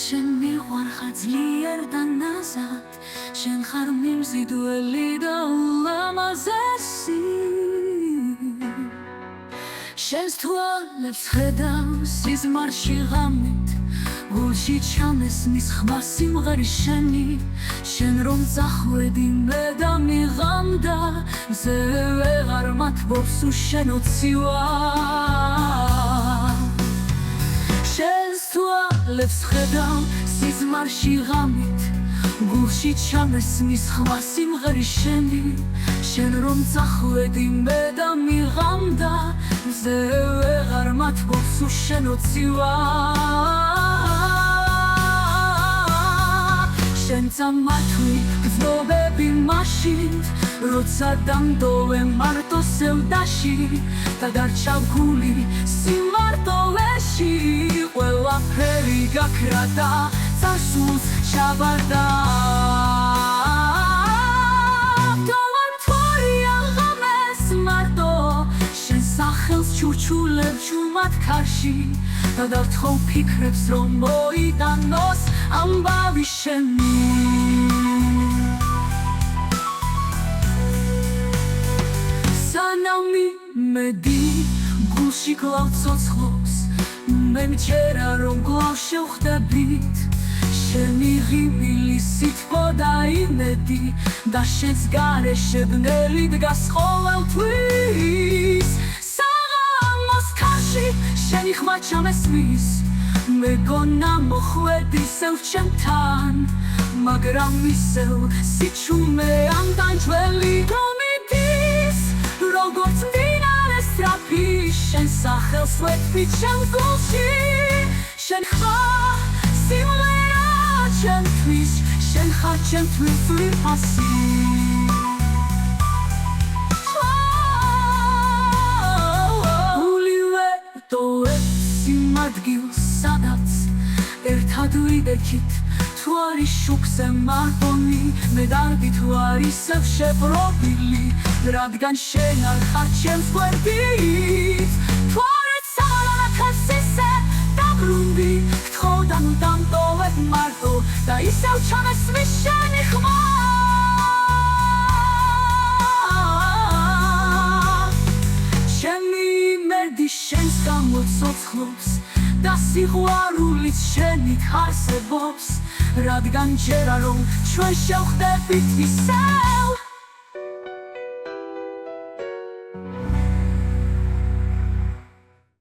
შენ მიყვარ ხაძლიერ და ნაზად შენ ხარ მიმზიდველი და ულამაზესი შენს თვალებს ხედავ სიზმარში ღამით გულში ჩამესმის ხმა სიმღერის შენი შენ რომ წახვედი მე და მიღამდა მზე ვეღარ მათბობს უშენოცივა შენს თვალებს ხედავ სიზმარში ღამით გულში ჩამესმის ხმა სიმღერის შენი შენ რომ წახვედი მე და მიღამდა მზე ვეღარ მათბობს უშენოცივა შენ წამათვი გრძნობები მაშინ როცა დამდოვე მარტო სევდაში და დარჩა გული სიმარტოვეში ყველაფერი გაქრა და წარსულს ჩაბარდა სახელს ჩურჩულებ ჩუმად ქარში და დავთხოვ ფიქრებს რომ მოიტანოს ამბავი შენი სანამ იმედი გულში კვლავ ცოცხლობს მე მჯერა რომ კვლავ შევხვდებით შენი ღიმილი სითბო და იმედი და შენს გარეშე ბნელი დგას ყოველთვის შენი ხმა ჩამესმის მეგონა მოხვედი სევ ჩემთან მაგრამ ისევ სიჩუმეან დაჯველი რომ იდის როგორც მდინარე სწრაფი შენ სახელს ვეთქვი ჩემს გულში შენ ხარ სიმღერა ჩემთვის შენ ხარ ჩემთვის ვირფასი ადგილს სადაც ერთად ვიდექით თუ არის შუქზე მარბონი მე დარგი თუ არის ისევ შეპრობილი რადგან შენ არ ხარ ჩემს გვერდით თუ არის სალანაქას ისე დაბრუნდი გთხოვ და ნუ დამტოვებ მარტო და ისევ ჩამესმის შენი ხმა ჩემი იმედი შენს გამო ცოცხლობს და სიყვარულიც შენით არსებობს რადგან ჯერა რომ ჩვენ შევხვდებით ისე